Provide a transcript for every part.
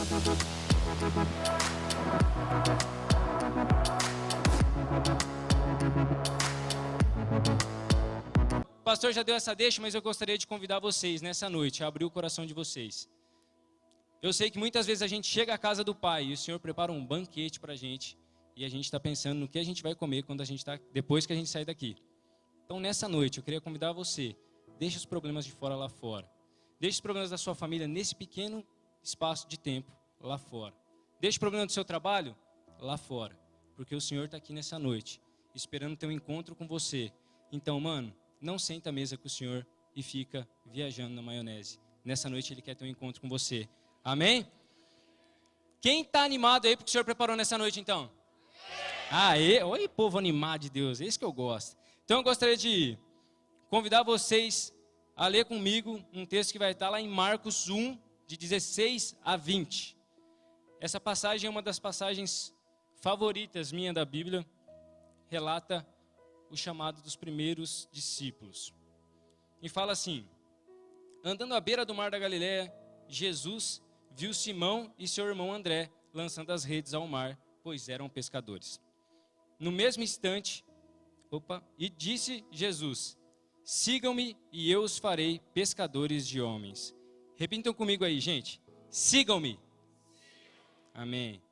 O pastor já deu essa deixa, mas eu gostaria de convidar vocês nessa noite a abrir o coração de vocês. Eu sei que muitas vezes a gente chega à casa do Pai e o Senhor prepara um banquete para a gente e a gente está pensando no que a gente vai comer depois que a gente sair daqui. Então nessa noite eu queria convidar você, deixe os problemas de fora lá fora. Deixe os problemas da sua família nesse pequeno espaço de tempo lá fora. Deixe o problema do seu trabalho lá fora, porque o Senhor está aqui nessa noite, esperando ter um encontro com você. Então, mano, não senta à mesa com o Senhor e fica viajando na maionese. Nessa noite Ele quer ter um encontro com você. Amém? Quem está animado aí porque o Senhor preparou nessa noite, então? Aê! Oi, povo animado de Deus, é isso que eu gosto. Então eu gostaria de convidar vocês a ler comigo um texto que vai estar lá em Marcos 1, de 16 a 20. Essa passagem é uma das passagens favoritas minha da Bíblia, relata o chamado dos primeiros discípulos. E fala assim: andando à beira do mar da Galileia, Jesus viu Simão e seu irmão André lançando as redes ao mar, pois eram pescadores. No mesmo instante, e disse Jesus: sigam-me e eu os farei pescadores de homens. Repitam comigo aí, gente. Sigam-me. Amém.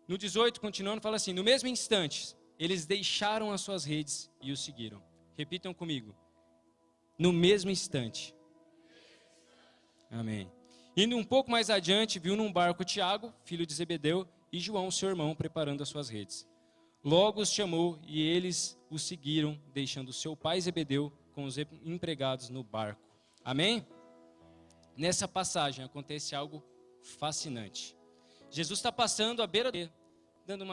No 18, continuando, fala assim: no mesmo instante, eles deixaram as suas redes e o seguiram. Repitam comigo. No mesmo instante. Amém. Indo um pouco mais adiante, viu num barco Tiago, filho de Zebedeu, e João, seu irmão, preparando as suas redes. Logo os chamou e eles o seguiram, deixando seu pai Zebedeu com os empregados no barco. Amém? Nessa passagem acontece algo fascinante. Jesus está passando à beira dele, dando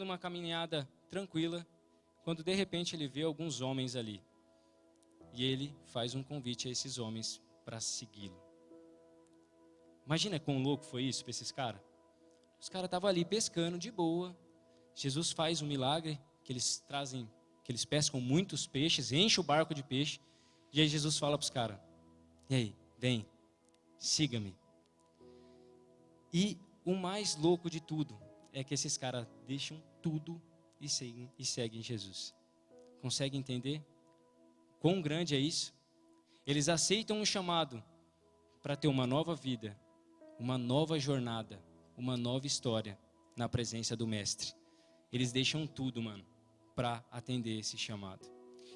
uma caminhada tranquila, quando de repente ele vê alguns homens ali. E ele faz um convite a esses homens para segui-lo. Imagina quão louco foi isso para esses caras. Os caras estavam ali pescando de boa. Jesus faz um milagre, que eles pescam muitos peixes, enche o barco de peixe. E aí Jesus fala para os caras: e aí, vem, siga-me. E o mais louco de tudo é que esses caras deixam tudo e seguem Jesus. Consegue entender quão grande é isso? Eles aceitam um chamado para ter uma nova vida, uma nova jornada, uma nova história na presença do Mestre. Eles deixam tudo, mano, para atender esse chamado.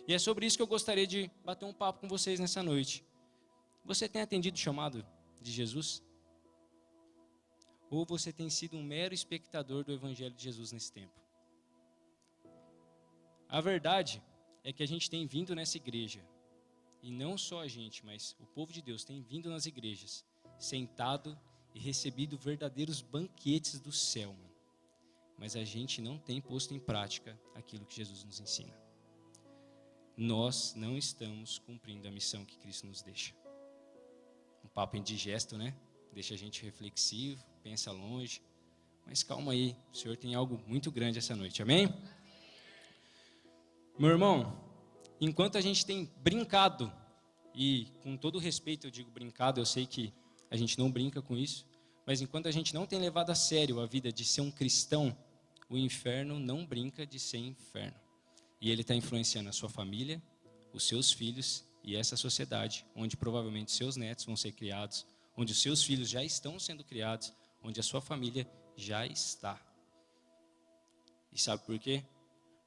E é sobre isso que eu gostaria de bater um papo com vocês nessa noite. Você tem atendido o chamado de Jesus? Ou você tem sido um mero espectador do Evangelho de Jesus nesse tempo? A verdade é que a gente tem vindo nessa igreja, e não só a gente, mas o povo de Deus tem vindo nas igrejas, sentado e recebido verdadeiros banquetes do céu, mano. Mas a gente não tem posto em prática aquilo que Jesus nos ensina. Nós não estamos cumprindo a missão que Cristo nos deixa. Um papo indigesto, né? Deixa a gente reflexivo, pensa longe. Mas calma aí, o Senhor tem algo muito grande essa noite, amém? Meu irmão, enquanto a gente tem brincado, e com todo respeito eu digo brincado, eu sei que a gente não brinca com isso, mas enquanto a gente não tem levado a sério a vida de ser um cristão, o inferno não brinca de ser inferno. E ele está influenciando a sua família, os seus filhos e essa sociedade, onde provavelmente seus netos vão ser criados, onde os seus filhos já estão sendo criados, onde a sua família já está. E sabe por quê?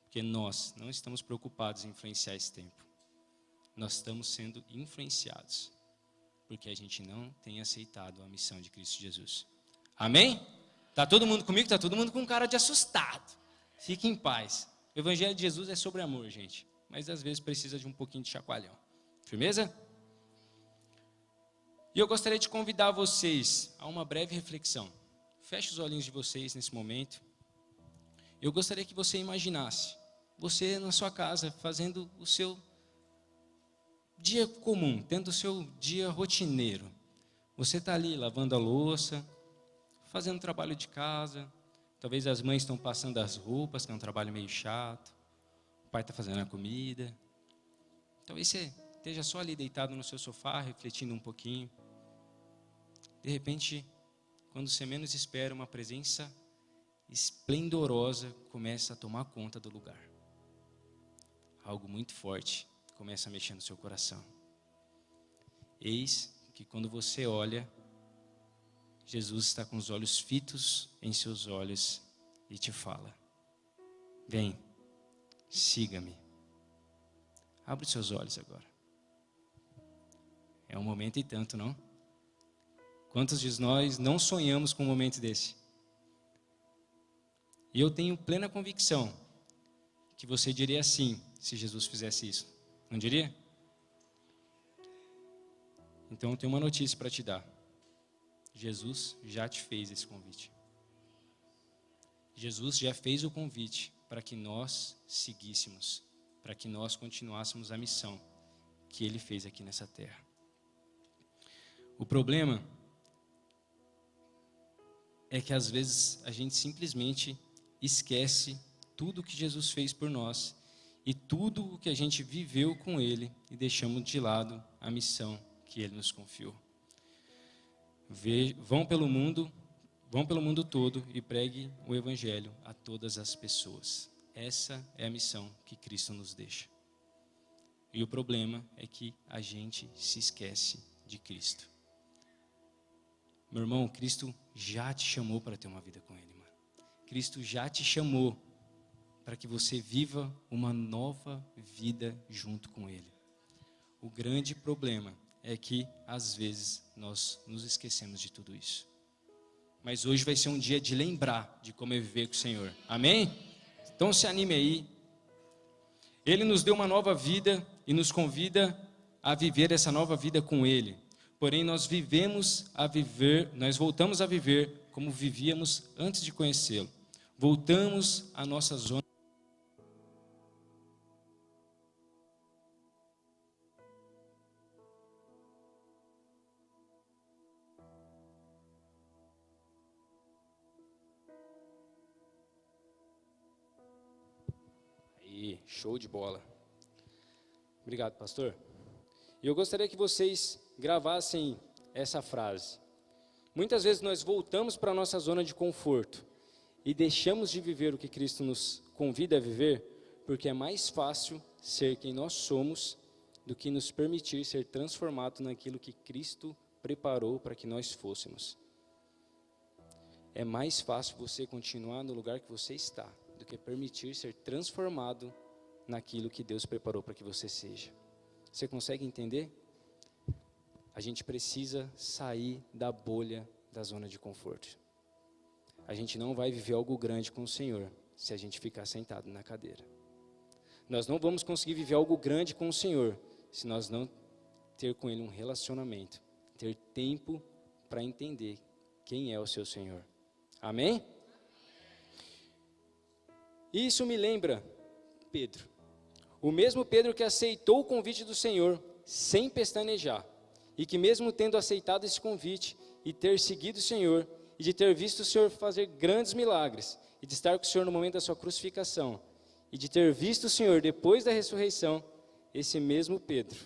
Porque nós não estamos preocupados em influenciar esse tempo. Nós estamos sendo influenciados, porque a gente não tem aceitado a missão de Cristo Jesus. Amém? Está todo mundo comigo? Está todo mundo com cara de assustado. Fique em paz. O Evangelho de Jesus é sobre amor, gente. Mas às vezes precisa de um pouquinho de chacoalhão. Firmeza? E eu gostaria de convidar vocês a uma breve reflexão. Feche os olhinhos de vocês nesse momento. Eu gostaria que você imaginasse você na sua casa fazendo o seu dia comum, tendo o seu dia rotineiro. Você está ali lavando a louça, fazendo trabalho de casa. Talvez as mães estão passando as roupas, que é um trabalho meio chato. O pai está fazendo a comida. Talvez você esteja só ali deitado no seu sofá, refletindo um pouquinho. De repente, quando você menos espera, uma presença esplendorosa começa a tomar conta do lugar. Algo muito forte começa a mexer no seu coração. Eis que quando você olha, Jesus está com os olhos fitos em seus olhos e te fala: vem, siga-me. Abre os seus olhos agora. É um momento e tanto, não? Quantos de nós não sonhamos com um momento desse? E eu tenho plena convicção que você diria sim, se Jesus fizesse isso. Não diria? Então eu tenho uma notícia para te dar. Jesus já te fez esse convite. Jesus já fez o convite para que nós seguíssemos, para que nós continuássemos a missão que Ele fez aqui nessa terra. O problema é que às vezes a gente simplesmente esquece tudo que Jesus fez por nós e tudo o que a gente viveu com Ele e deixamos de lado a missão que Ele nos confiou. Vão pelo mundo todo e pregue o Evangelho a todas as pessoas. Essa é a missão que Cristo nos deixa. E o problema é que a gente se esquece de Cristo. Meu irmão, Cristo já te chamou para ter uma vida com Ele, mano. Cristo já te chamou para que você viva uma nova vida junto com Ele. O grande problema é que, às vezes, nós nos esquecemos de tudo isso. Mas hoje vai ser um dia de lembrar de como é viver com o Senhor. Amém? Então se anime aí. Ele nos deu uma nova vida e nos convida a viver essa nova vida com Ele. Porém, nós voltamos a viver como vivíamos antes de conhecê-lo. Voltamos à nossa zona. Aí, show de bola. Obrigado, pastor. E eu gostaria que vocês gravassem essa frase. Muitas vezes nós voltamos para a nossa zona de conforto e deixamos de viver o que Cristo nos convida a viver, porque é mais fácil ser quem nós somos do que nos permitir ser transformado naquilo que Cristo preparou para que nós fôssemos. É mais fácil você continuar no lugar que você está do que permitir ser transformado naquilo que Deus preparou para que você seja. Você consegue entender? A gente precisa sair da bolha da zona de conforto. A gente não vai viver algo grande com o Senhor se a gente ficar sentado na cadeira. Nós não vamos conseguir viver algo grande com o Senhor se nós não ter com Ele um relacionamento, ter tempo para entender quem é o seu Senhor. Amém? Isso me lembra Pedro. O mesmo Pedro que aceitou o convite do Senhor sem pestanejar. E que mesmo tendo aceitado esse convite e ter seguido o Senhor, e de ter visto o Senhor fazer grandes milagres, e de estar com o Senhor no momento da sua crucificação, e de ter visto o Senhor depois da ressurreição, esse mesmo Pedro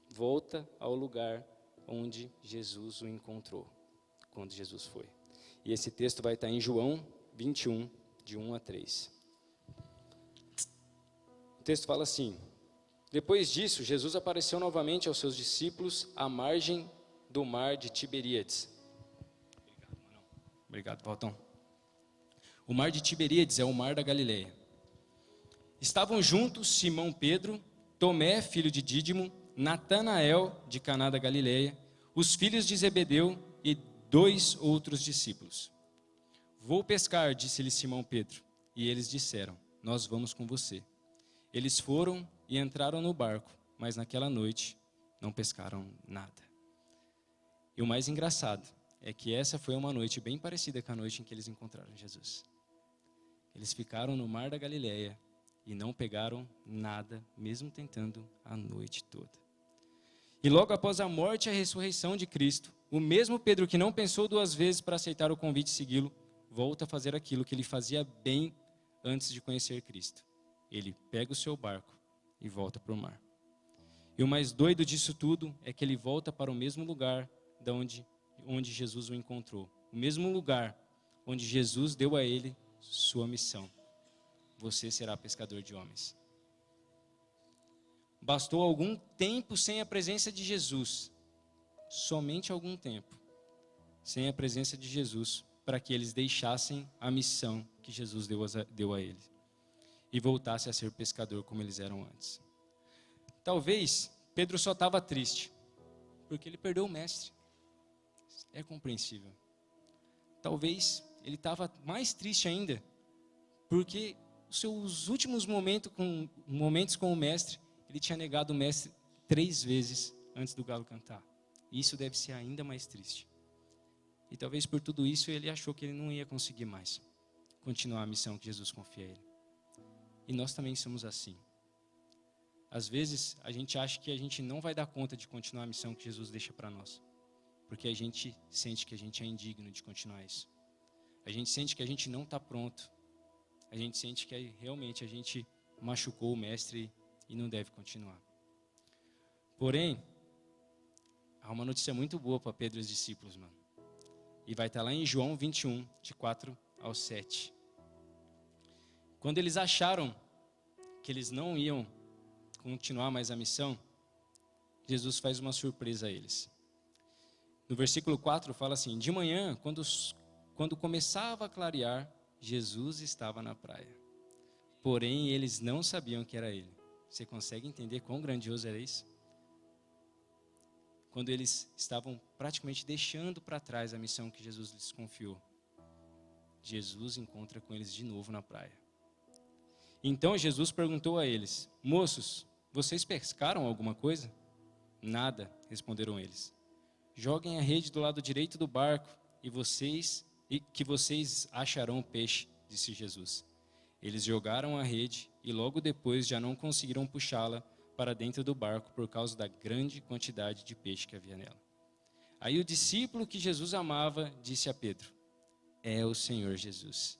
volta ao lugar onde Jesus o encontrou, quando Jesus foi. E esse texto vai estar em João 21, de 1 a 3. O texto fala assim: depois disso, Jesus apareceu novamente aos seus discípulos à margem do mar de Tiberíades. Obrigado, Valtão. O mar de Tiberíades é o mar da Galileia. Estavam juntos Simão Pedro, Tomé, filho de Dídimo, Natanael, de Caná da Galileia, os filhos de Zebedeu e 2 outros discípulos. Vou pescar, disse-lhe Simão Pedro. E eles disseram: nós vamos com você. Eles foram e entraram no barco, mas naquela noite não pescaram nada. E o mais engraçado é que essa foi uma noite bem parecida com a noite em que eles encontraram Jesus. Eles ficaram no mar da Galileia e não pegaram nada, mesmo tentando a noite toda. E logo após a morte e a ressurreição de Cristo, o mesmo Pedro que não pensou 2 vezes para aceitar o convite e segui-lo, volta a fazer aquilo que ele fazia bem antes de conhecer Cristo. Ele pega o seu barco e volta para o mar. E o mais doido disso tudo é que ele volta para o mesmo lugar onde Jesus o encontrou, o mesmo lugar onde Jesus deu a ele sua missão. Você será pescador de homens. Bastou algum tempo sem a presença de Jesus, somente algum tempo, sem a presença de Jesus, para que eles deixassem a missão que Jesus deu a eles e voltassem a ser pescador como eles eram antes. Talvez Pedro só estava triste, porque ele perdeu o mestre. É compreensível. Talvez ele estava mais triste ainda, porque os seus últimos momentos com o mestre, ele tinha negado o mestre 3 vezes antes do galo cantar. Isso deve ser ainda mais triste. E talvez por tudo isso ele achou que ele não ia conseguir mais continuar a missão que Jesus confia a ele. E nós também somos assim. Às vezes a gente acha que a gente não vai dar conta de continuar a missão que Jesus deixa para nós, porque a gente sente que a gente é indigno de continuar isso. A gente sente que a gente não está pronto. A gente sente que realmente a gente machucou o mestre e não deve continuar. Porém, há uma notícia muito boa para Pedro e os discípulos, mano. E vai estar lá em João 21, de 4 ao 7. Quando eles acharam que eles não iam continuar mais a missão, Jesus faz uma surpresa a eles. No versículo 4 fala assim: de manhã, quando começava a clarear, Jesus estava na praia. Porém, eles não sabiam que era ele. Você consegue entender quão grandioso era isso? Quando eles estavam praticamente deixando para trás a missão que Jesus lhes confiou, Jesus encontra com eles de novo na praia. Então Jesus perguntou a eles: moços, vocês pescaram alguma coisa? Nada, responderam eles. Joguem a rede do lado direito do barco que vocês acharão peixe, disse Jesus. Eles jogaram a rede e logo depois já não conseguiram puxá-la para dentro do barco por causa da grande quantidade de peixe que havia nela. Aí o discípulo que Jesus amava disse a Pedro: é o Senhor Jesus.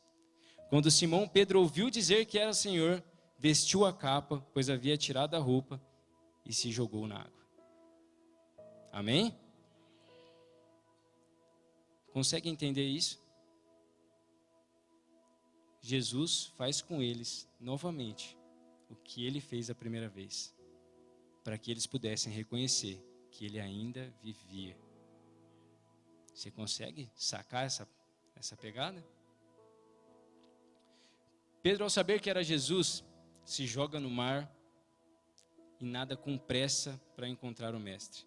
Quando Simão Pedro ouviu dizer que era o Senhor, vestiu a capa, pois havia tirado a roupa, e se jogou na água. Amém? Consegue entender isso? Jesus faz com eles, novamente, o que ele fez a primeira vez, para que eles pudessem reconhecer que ele ainda vivia. Você consegue sacar essa pegada? Pedro, ao saber que era Jesus, se joga no mar e nada com pressa para encontrar o mestre.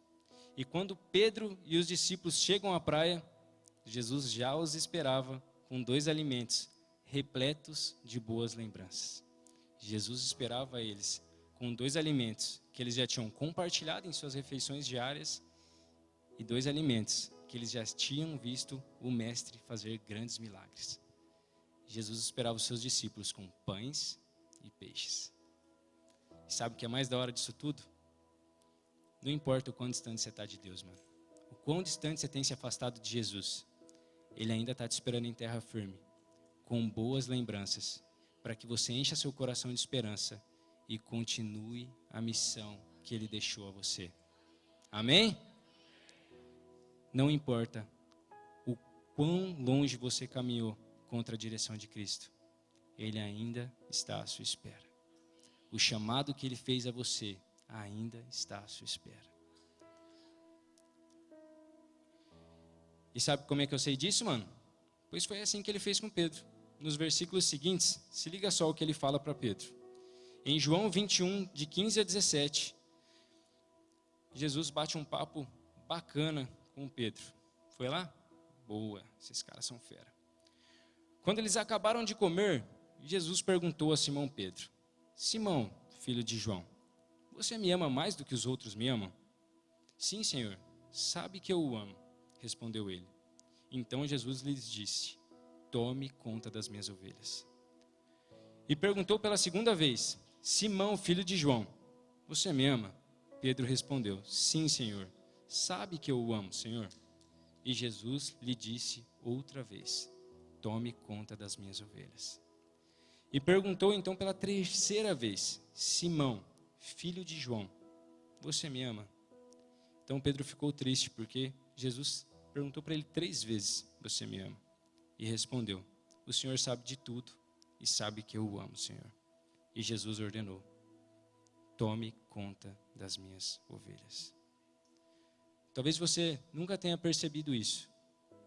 E quando Pedro e os discípulos chegam à praia, Jesus já os esperava com 2 alimentos repletos de boas lembranças. Jesus esperava eles com 2 alimentos que eles já tinham compartilhado em suas refeições diárias e 2 alimentos que eles já tinham visto o mestre fazer grandes milagres. Jesus esperava os seus discípulos com pães e peixes. E sabe o que é mais da hora disso tudo? Não importa o quão distante você está de Deus, mano. O quão distante você tem se afastado de Jesus, Ele ainda está te esperando em terra firme, com boas lembranças, para que você encha seu coração de esperança e continue a missão que Ele deixou a você. Amém? Não importa o quão longe você caminhou contra a direção de Cristo, Ele ainda está à sua espera. O chamado que Ele fez a você ainda está à sua espera. E sabe como é que eu sei disso, mano? Pois foi assim que Ele fez com Pedro. Nos versículos seguintes, se liga só o que Ele fala para Pedro. Em João 21, de 15 a 17, Jesus bate um papo bacana com Pedro. Foi lá? Boa, esses caras são fera. Quando eles acabaram de comer, Jesus perguntou a Simão Pedro: Simão, filho de João, você me ama mais do que os outros me amam? Sim, Senhor, sabe que eu o amo, respondeu ele. Então Jesus lhes disse: tome conta das minhas ovelhas. E perguntou pela segunda vez: Simão, filho de João, você me ama? Pedro respondeu: sim, Senhor, sabe que eu o amo, Senhor. E Jesus lhe disse outra vez: tome conta das minhas ovelhas. E perguntou então pela terceira vez: Simão, filho de João, você me ama? Então Pedro ficou triste porque Jesus perguntou para ele 3 vezes: você me ama? E respondeu: o Senhor sabe de tudo e sabe que eu o amo, Senhor. E Jesus ordenou: tome conta das minhas ovelhas. Talvez você nunca tenha percebido isso,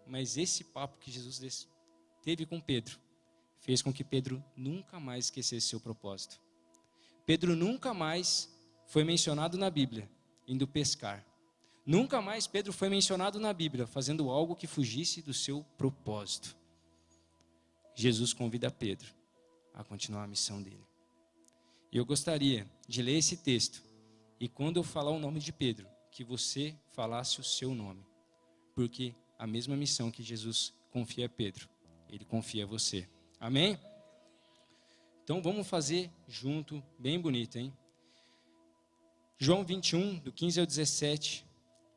mas esse papo que Jesus teve com Pedro fez com que Pedro nunca mais esquecesse seu propósito. Pedro nunca mais foi mencionado na Bíblia indo pescar. Nunca mais Pedro foi mencionado na Bíblia fazendo algo que fugisse do seu propósito. Jesus convida Pedro a continuar a missão dele. E eu gostaria de ler esse texto, e quando eu falar o nome de Pedro, que você falasse o seu nome, porque a mesma missão que Jesus confia a Pedro, ele confia a você. Amém? Então vamos fazer junto, bem bonito, hein? João 21, do 15 ao 17,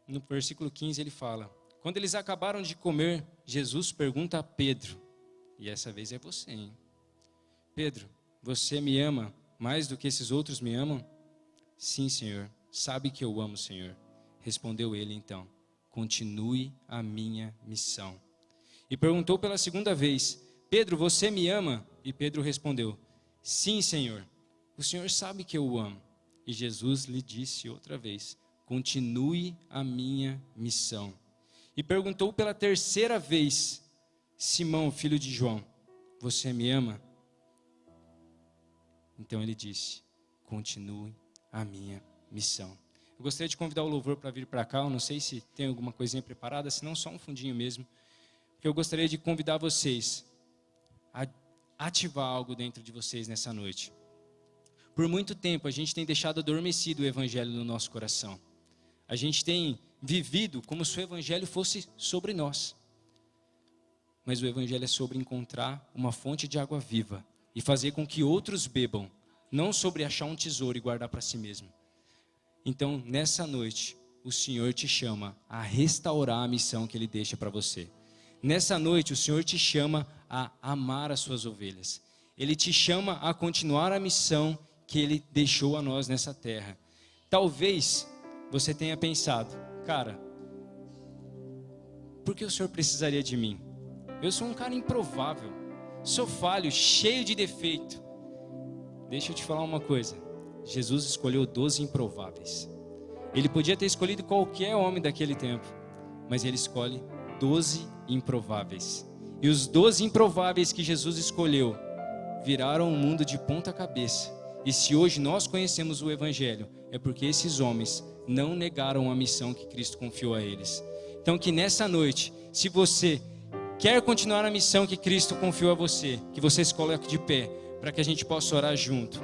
no versículo 15 ele fala: quando eles acabaram de comer, Jesus pergunta a Pedro, e essa vez é você, hein? Pedro, você me ama mais do que esses outros me amam? Sim, Senhor, sabe que eu amo, Senhor. Respondeu ele então: continue a minha missão. E perguntou pela segunda vez: Pedro, você me ama? E Pedro respondeu: sim, Senhor, o Senhor sabe que eu o amo. E Jesus lhe disse outra vez: continue a minha missão. E perguntou pela terceira vez: Simão, filho de João, você me ama? Então ele disse: continue a minha missão. Eu gostaria de convidar o louvor para vir para cá. Eu não sei se tem alguma coisinha preparada, se não, só um fundinho mesmo. Porque eu gostaria de convidar vocês a ativar algo dentro de vocês nessa noite. Por muito tempo a gente tem deixado adormecido o evangelho no nosso coração. A gente tem vivido como se o evangelho fosse sobre nós. Mas o evangelho é sobre encontrar uma fonte de água viva e fazer com que outros bebam, não sobre achar um tesouro e guardar para si mesmo. Então, nessa noite, o Senhor te chama a restaurar a missão que Ele deixa para você. Nessa noite, o Senhor te chama a amar as suas ovelhas. Ele te chama a continuar a missão que Ele deixou a nós nessa terra. Talvez você tenha pensado: cara, por que o Senhor precisaria de mim? Eu sou um cara improvável, sou falho, cheio de defeito. Deixa eu te falar uma coisa: Jesus escolheu 12 improváveis. Ele podia ter escolhido qualquer homem daquele tempo, mas Ele escolhe 12 improváveis. E os 12 improváveis que Jesus escolheu viraram o mundo de ponta cabeça. E se hoje nós conhecemos o Evangelho, é porque esses homens não negaram a missão que Cristo confiou a eles. Então que nessa noite, se você quer continuar a missão que Cristo confiou a você, que você se coloque de pé, para que a gente possa orar junto.